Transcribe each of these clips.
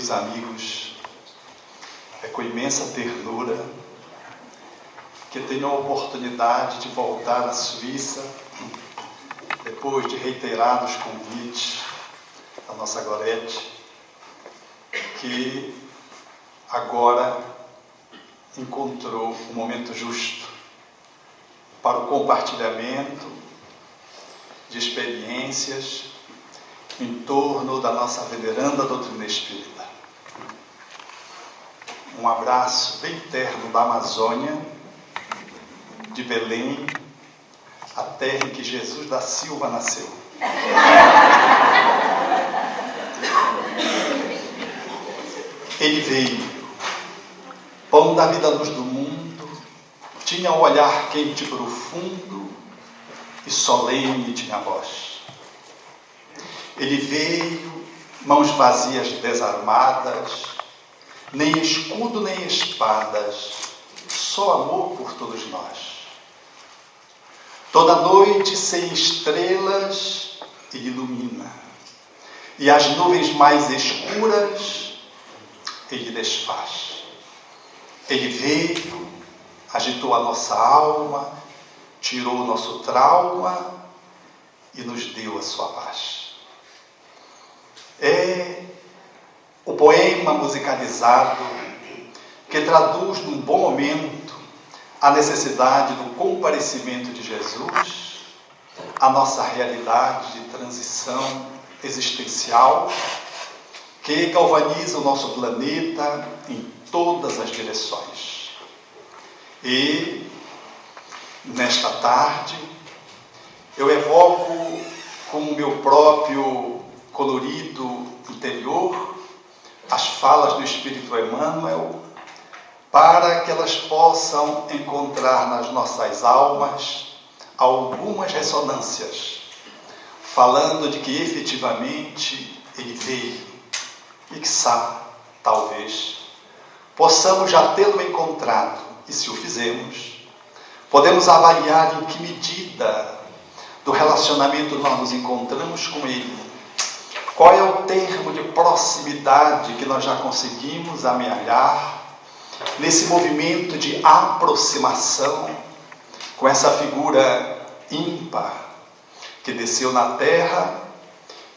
queridos amigos, é com imensa ternura que tenho a oportunidade de voltar à Suíça, depois de reiterados convites da nossa Gorete, que agora encontrou o momento justo para o compartilhamento de experiências em torno da nossa veneranda doutrina espírita. Um abraço bem terno da Amazônia, de Belém, a terra em que Jesus da Silva nasceu. Ele veio, pão da vida, luz do mundo, tinha um olhar quente e profundo e solene tinha a voz. Ele veio, mãos vazias desarmadas, nem escudo nem espadas, só amor por todos nós. Toda noite sem estrelas ele ilumina, e as nuvens mais escuras ele desfaz. Ele veio, agitou a nossa alma, tirou o nosso trauma e nos deu a sua paz. É o poema musicalizado que traduz num bom momento a necessidade do comparecimento de Jesus, a nossa realidade de transição existencial que galvaniza o nosso planeta em todas as direções. E nesta tarde eu evoco com o meu próprio colorido interior as falas do Espírito Emmanuel, para que elas possam encontrar nas nossas almas algumas ressonâncias, falando de que efetivamente ele veio e que talvez possamos já tê-lo encontrado, e se o fizermos, podemos avaliar em que medida do relacionamento nós nos encontramos com ele. Qual é o termo de proximidade que nós já conseguimos amealhar nesse movimento de aproximação com essa figura ímpar que desceu na terra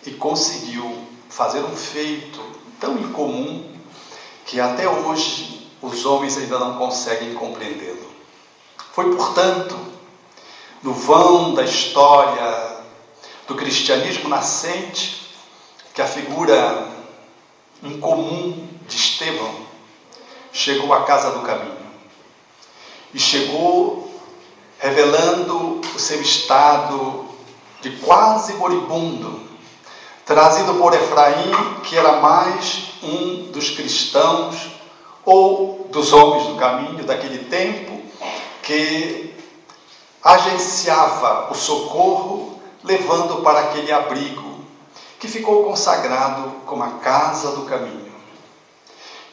e conseguiu fazer um feito tão incomum que até hoje os homens ainda não conseguem compreendê-lo. Foi, portanto, no vão da história do cristianismo nascente que a figura incomum de Estevão chegou à casa do caminho. E chegou revelando o seu estado de quase moribundo, trazido por Efraim, que era mais um dos cristãos ou dos homens do caminho daquele tempo, que agenciava o socorro, levando para aquele abrigo que ficou consagrado como a casa do caminho.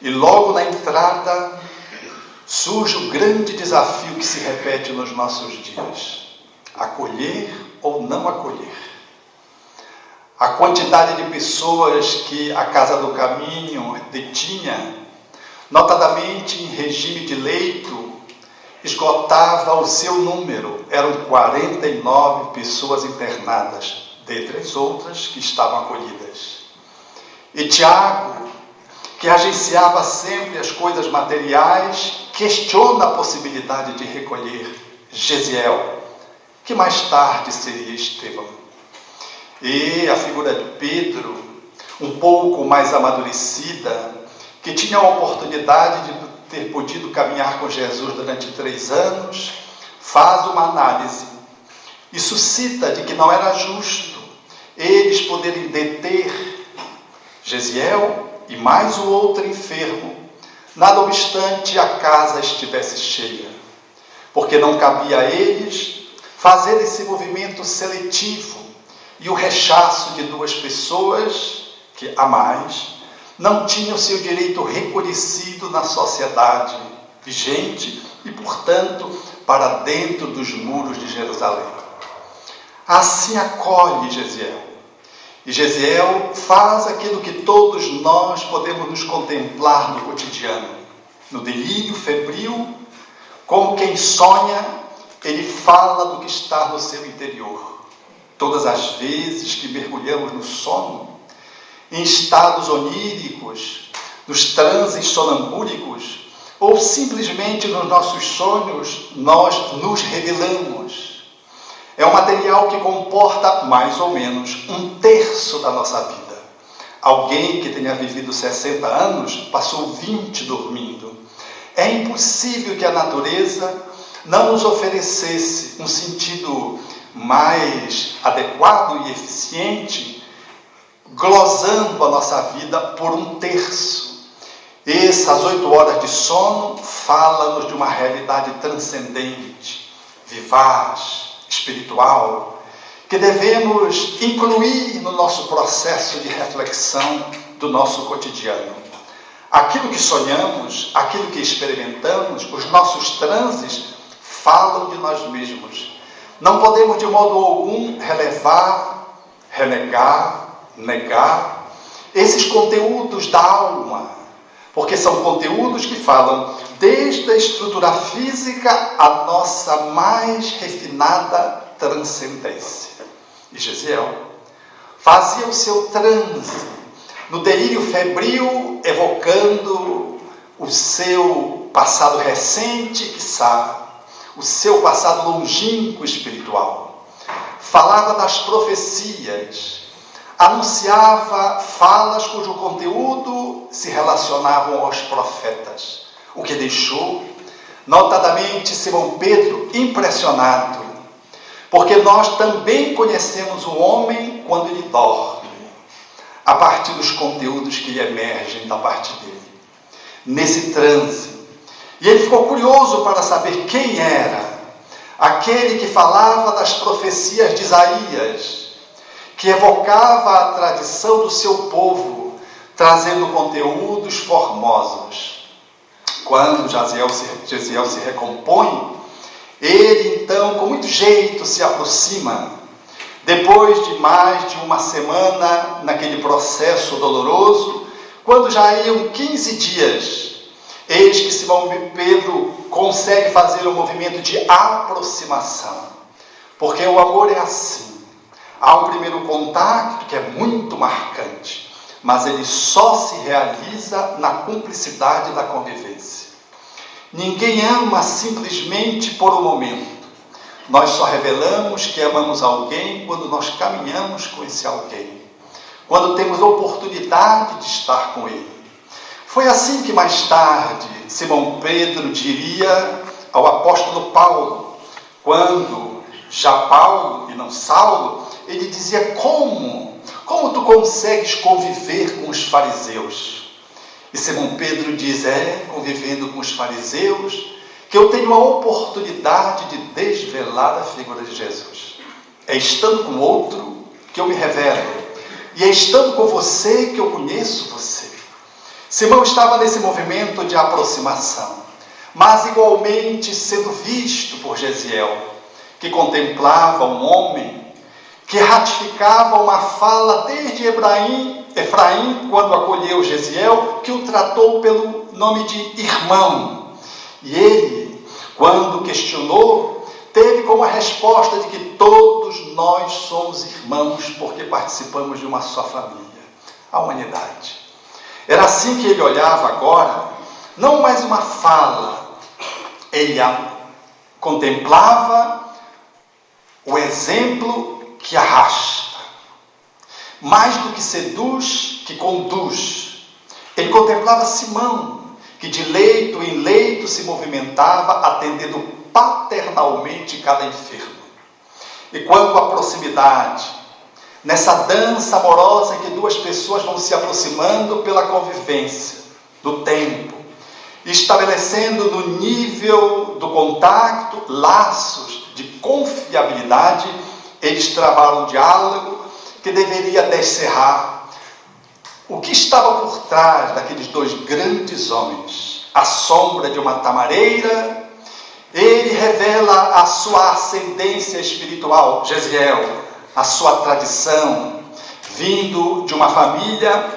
E logo na entrada surge o grande desafio que se repete nos nossos dias: acolher ou não acolher. A quantidade de pessoas que a casa do caminho detinha, notadamente em regime de leito, esgotava o seu número. Eram 49 pessoas internadas, dentre as outras que estavam acolhidas. E Tiago, que agenciava sempre as coisas materiais, questiona a possibilidade de recolher Gesiel, que mais tarde seria Estevão. E a figura de Pedro, um pouco mais amadurecida, que tinha a oportunidade de ter podido caminhar com Jesus durante 3 anos, faz uma análise e suscita de que não era justo eles poderem deter Gesiel e mais o outro enfermo, nada obstante a casa estivesse cheia, porque não cabia a eles fazer esse movimento seletivo e o rechaço de 2 pessoas que, a mais, não tinham seu direito reconhecido na sociedade vigente e, portanto, para dentro dos muros de Jerusalém. Assim acolhe Gesiel E Gesiel faz aquilo que todos nós podemos nos contemplar no cotidiano. No delírio febril, como quem sonha, ele fala do que está no seu interior. Todas as vezes que mergulhamos no sono, em estados oníricos, nos transes sonambúlicos, ou simplesmente nos nossos sonhos, nós nos revelamos. É um material que comporta mais ou menos 1/3 da nossa vida. Alguém que tenha vivido 60 anos passou 20 dormindo. É impossível que a natureza não nos oferecesse um sentido mais adequado e eficiente, glosando a nossa vida por 1/3. Essas 8 horas de sono falam-nos de uma realidade transcendente, vivaz, espiritual, que devemos incluir no nosso processo de reflexão do nosso cotidiano. Aquilo que sonhamos, aquilo que experimentamos, os nossos transes falam de nós mesmos. Não podemos de modo algum relevar, renegar, negar esses conteúdos da alma, porque são conteúdos que falam desde a estrutura física à nossa mais refinada transcendência. E Gesiel fazia o seu transe no delírio febril, evocando o seu passado recente, quiçá, o seu passado longínquo espiritual. Falava das profecias, anunciava falas cujo conteúdo se relacionavam aos profetas, o que deixou, notadamente, Simão Pedro impressionado, porque nós também conhecemos o homem quando ele dorme, a partir dos conteúdos que emergem da parte dele, nesse transe. E ele ficou curioso para saber quem era aquele que falava das profecias de Isaías, que evocava a tradição do seu povo, trazendo conteúdos formosos. Quando Gesiel se recompõe, ele então, com muito jeito, se aproxima. Depois de mais de uma semana naquele processo doloroso, quando já iam 15 dias, eis que Simão Pedro consegue fazer um movimento de aproximação. Porque o amor é assim. Há um primeiro contato que é muito marcante, mas ele só se realiza na cumplicidade da convivência. Ninguém ama simplesmente por um momento. Nós só revelamos que amamos alguém quando nós caminhamos com esse alguém, quando temos oportunidade de estar com ele. Foi assim que mais tarde Simão Pedro diria ao apóstolo Paulo, quando já Paulo e não Saulo, ele dizia: como tu consegues conviver com os fariseus? E Simão Pedro diz: convivendo com os fariseus, que eu tenho a oportunidade de desvelar a figura de Jesus. É estando com outro que eu me revelo, e é estando com você que eu conheço você. Simão estava nesse movimento de aproximação, mas igualmente sendo visto por Gesiel, que contemplava um homem que ratificava uma fala desde Efraim, quando acolheu Gesiel, que o tratou pelo nome de irmão. E ele, quando questionou, teve como a resposta de que todos nós somos irmãos, porque participamos de uma só família, a humanidade. Era assim que ele olhava agora, não mais uma fala, ele contemplava o exemplo que arrasta, mais do que seduz, que conduz. Ele contemplava Simão, que de leito em leito se movimentava, atendendo paternalmente cada enfermo. E quando a proximidade, nessa dança amorosa em que duas pessoas vão se aproximando pela convivência do tempo, estabelecendo no nível do contato laços de confiabilidade, eles travaram um diálogo que deveria descerrar o que estava por trás daqueles dois grandes homens. A sombra de uma tamareira, ele revela a sua ascendência espiritual, Gesiel, a sua tradição, vindo de uma família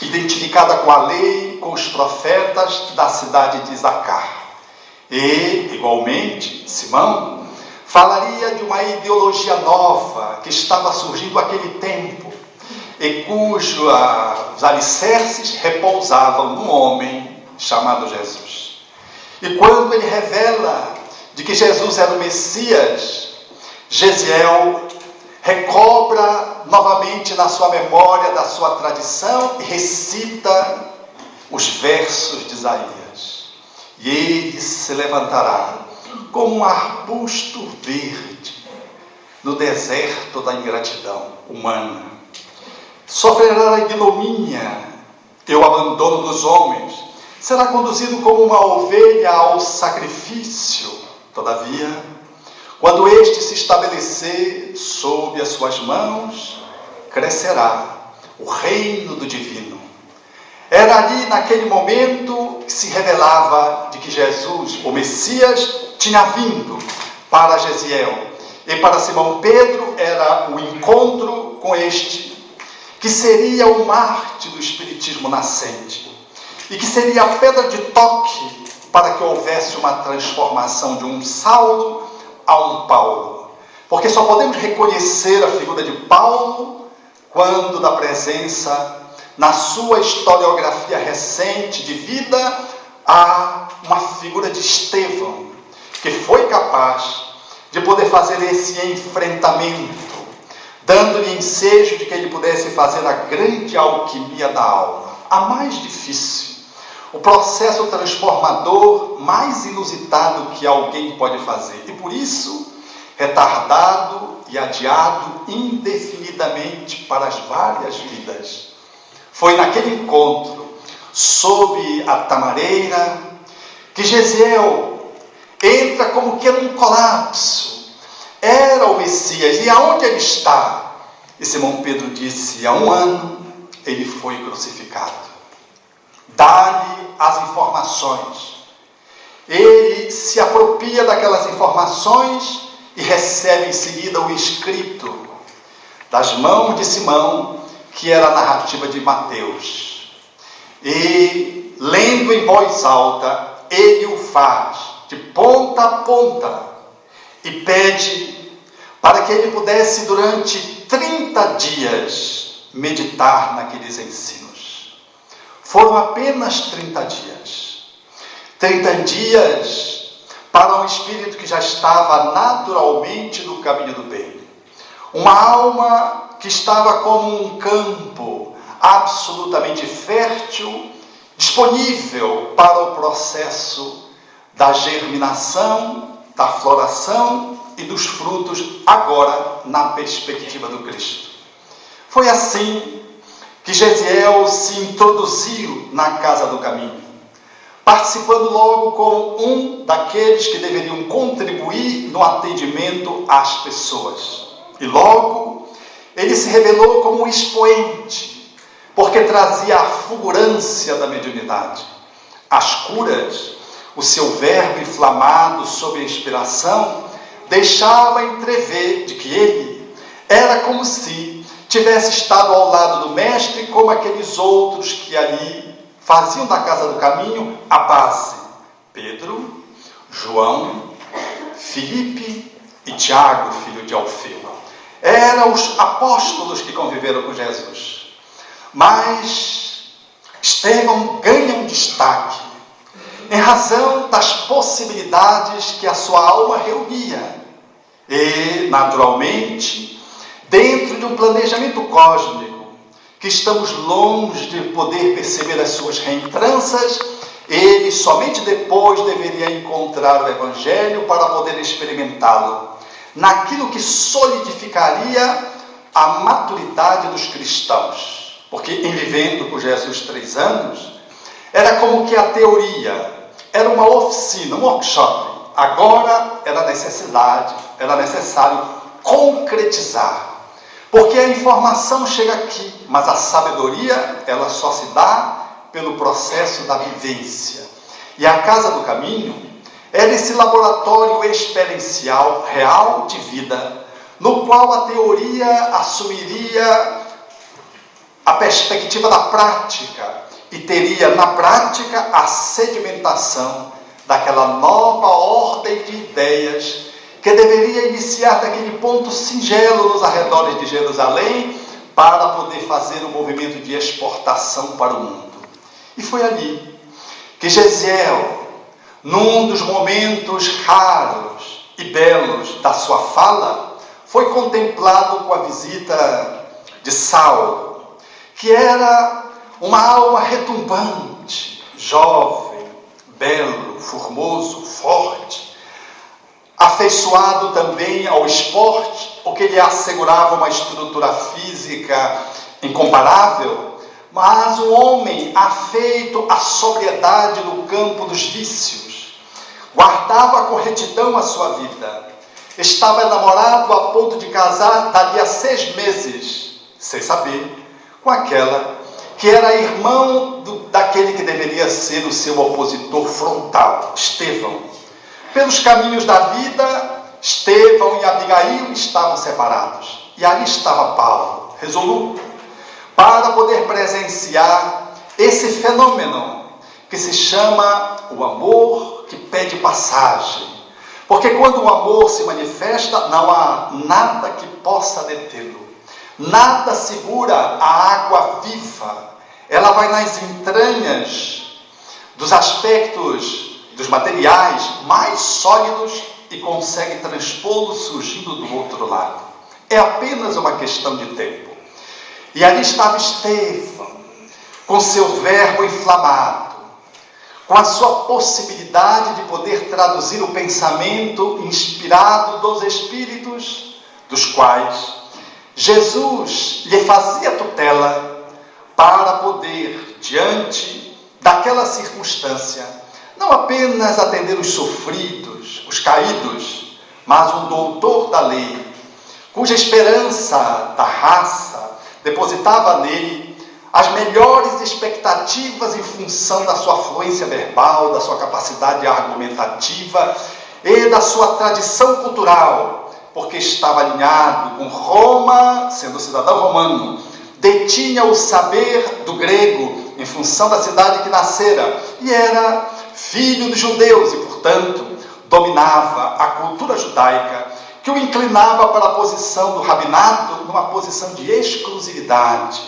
identificada com a lei, com os profetas da cidade de Isacar. E, igualmente, Simão falaria de uma ideologia nova que estava surgindo naquele tempo e cujos alicerces repousavam num homem chamado Jesus. E quando ele revela de que Jesus era o Messias, Gesiel recobra novamente na sua memória da sua tradição e recita os versos de Isaías. E ele se levantará como um arbusto verde no deserto da ingratidão humana. Sofrerá a ignomínia e o abandono dos homens. Será conduzido como uma ovelha ao sacrifício. Todavia, quando este se estabelecer sob as suas mãos, crescerá o reino do divino. Era ali, naquele momento, que se revelava de que Jesus, o Messias, tinha vindo para Gesiel. E para Simão Pedro era o encontro com este, que seria o mártir do espiritismo nascente, e que seria a pedra de toque para que houvesse uma transformação de um Saulo a um Paulo. Porque só podemos reconhecer a figura de Paulo quando da presença, na sua historiografia recente de vida, há uma figura de Estevão, que foi capaz de poder fazer esse enfrentamento, dando-lhe ensejo de que ele pudesse fazer a grande alquimia da alma, a mais difícil, o processo transformador mais inusitado que alguém pode fazer, e por isso retardado e adiado indefinidamente para as várias vidas. Foi naquele encontro, sob a tamareira, que Gesiel entra como que num colapso. Era o Messias, e aonde ele está? E Simão Pedro disse: há 1 ano ele foi crucificado. Dá-lhe as informações. Ele se apropria daquelas informações e recebe em seguida o escrito das mãos de Simão, que era a narrativa de Mateus. E, lendo em voz alta, ele o faz de ponta a ponta e pede para que ele pudesse, durante 30 dias, meditar naqueles ensinos. Foram apenas 30 dias. 30 dias para um espírito que já estava naturalmente no caminho do bem. Uma alma que estava como um campo absolutamente fértil, disponível para o processo da germinação, da floração e dos frutos, agora na perspectiva do Cristo. Foi assim que Gesiel se introduziu na casa do caminho, participando logo como um daqueles que deveriam contribuir no atendimento às pessoas. E logo ele se revelou como um expoente, porque trazia a fulgurância da mediunidade, as curas. O seu verbo inflamado sob a inspiração deixava entrever de que ele era como se tivesse estado ao lado do mestre, como aqueles outros que ali faziam da casa do caminho a base: Pedro, João, Filipe e Tiago, filho de Alfeu. Eram os apóstolos que conviveram com Jesus. Mas Estevão ganha um destaque em razão das possibilidades que a sua alma reunia. E, naturalmente, dentro de um planejamento cósmico, que estamos longe de poder perceber as suas reentrâncias, ele somente depois deveria encontrar o Evangelho para poder experimentá-lo, naquilo que solidificaria a maturidade dos cristãos. Porque, em vivendo com Jesus 3 anos, era como que a teoria era uma oficina, um workshop. Agora era necessário concretizar. Porque a informação chega aqui, mas a sabedoria, ela só se dá pelo processo da vivência. E a Casa do Caminho era esse laboratório experiencial real de vida, no qual a teoria assumiria a perspectiva da prática e teria na prática a sedimentação daquela nova ordem de ideias que deveria iniciar daquele ponto singelo nos arredores de Jerusalém para poder fazer um movimento de exportação para o mundo. E foi ali que Gesiel, num dos momentos raros e belos da sua fala, foi contemplado com a visita de Saulo, que era uma alma retumbante, jovem, belo, formoso, forte, afeiçoado também ao esporte, o que lhe assegurava uma estrutura física incomparável, mas um homem afeito à sobriedade no campo dos vícios, guardava com retidão a sua vida, estava enamorado a ponto de casar dali a 6 meses, sem saber, com aquela que era irmão daquele que deveria ser o seu opositor frontal, Estevão. Pelos caminhos da vida, Estevão e Abigail estavam separados. E ali estava Paulo, resoluto, para poder presenciar esse fenômeno que se chama o amor que pede passagem. Porque quando o amor se manifesta, não há nada que possa detê-lo. Nada segura a água viva. Ela vai nas entranhas dos aspectos, dos materiais mais sólidos e consegue transpô-lo surgindo do outro lado. É apenas uma questão de tempo. E ali estava Estevão, com seu verbo inflamado, com a sua possibilidade de poder traduzir o pensamento inspirado dos Espíritos, dos quais Jesus lhe fazia tutela para poder, diante daquela circunstância, não apenas atender os sofridos, os caídos, mas um doutor da lei, cuja esperança da raça depositava nele as melhores expectativas em função da sua fluência verbal, da sua capacidade argumentativa e da sua tradição cultural, porque estava alinhado com Roma, sendo cidadão romano, detinha o saber do grego em função da cidade que nascera e era filho dos judeus e, portanto, dominava a cultura judaica que o inclinava para a posição do rabinato numa posição de exclusividade.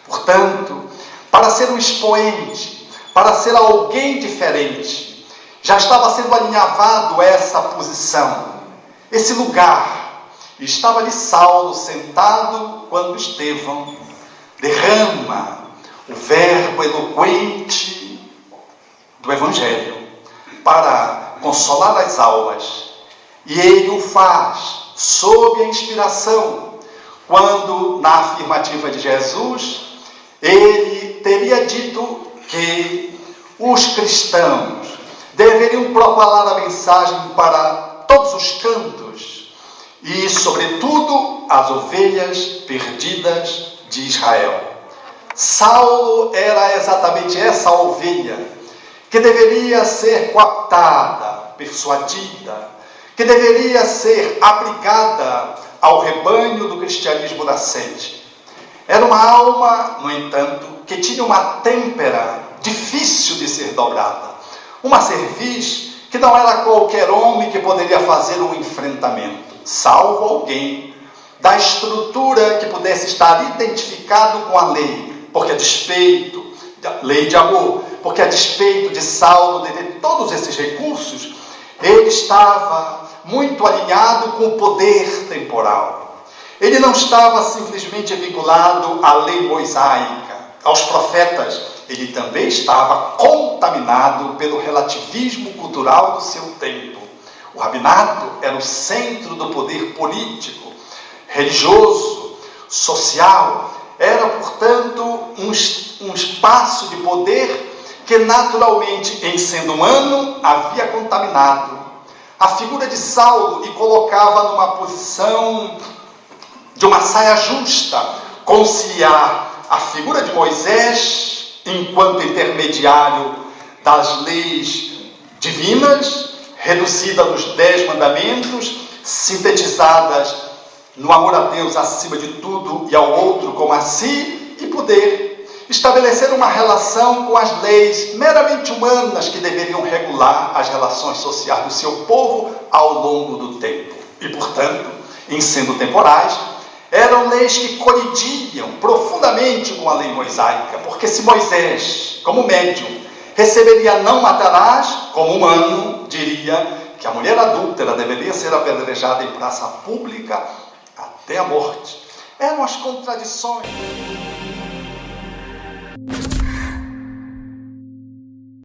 Portanto, para ser um expoente, para ser alguém diferente, já estava sendo alinhavado essa posição, esse lugar. E estava ali Saulo sentado quando Estevão derrama o verbo eloquente do Evangelho para consolar as almas. E ele o faz sob a inspiração, quando, na afirmativa de Jesus, ele teria dito que os cristãos deveriam propalar a mensagem para todos os cantos e, sobretudo, as ovelhas perdidas de Israel. Saulo era exatamente essa ovelha que deveria ser coaptada, persuadida, que deveria ser abrigada ao rebanho do cristianismo nascente. Era uma alma, no entanto, que tinha uma têmpera difícil de ser dobrada. Uma cerviz que não era qualquer homem que poderia fazer um enfrentamento, salvo alguém da estrutura que pudesse estar identificado com a lei, porque a despeito da lei de amor, porque a despeito de Saulo, de todos esses recursos, ele estava muito alinhado com o poder temporal. Ele não estava simplesmente vinculado à lei mosaica, aos profetas. Ele também estava contaminado pelo relativismo cultural do seu tempo. O rabinato era o centro do poder político, religioso, social. Era, portanto, um espaço de poder que naturalmente, em sendo humano, havia contaminado a figura de Saulo e colocava numa posição de uma saia justa, conciliar a figura de Moisés enquanto intermediário das leis divinas, reduzida nos 10 mandamentos, sintetizadas no amor a Deus acima de tudo e ao outro como a si, e poder estabelecer uma relação com as leis meramente humanas que deveriam regular as relações sociais do seu povo ao longo do tempo. E, portanto, em sendo temporais, eram leis que colidiam profundamente com a lei mosaica, porque se Moisés, como médium, receberia não matarás, como humano, diria que a mulher adúltera deveria ser apedrejada em praça pública até a morte. Eram as contradições.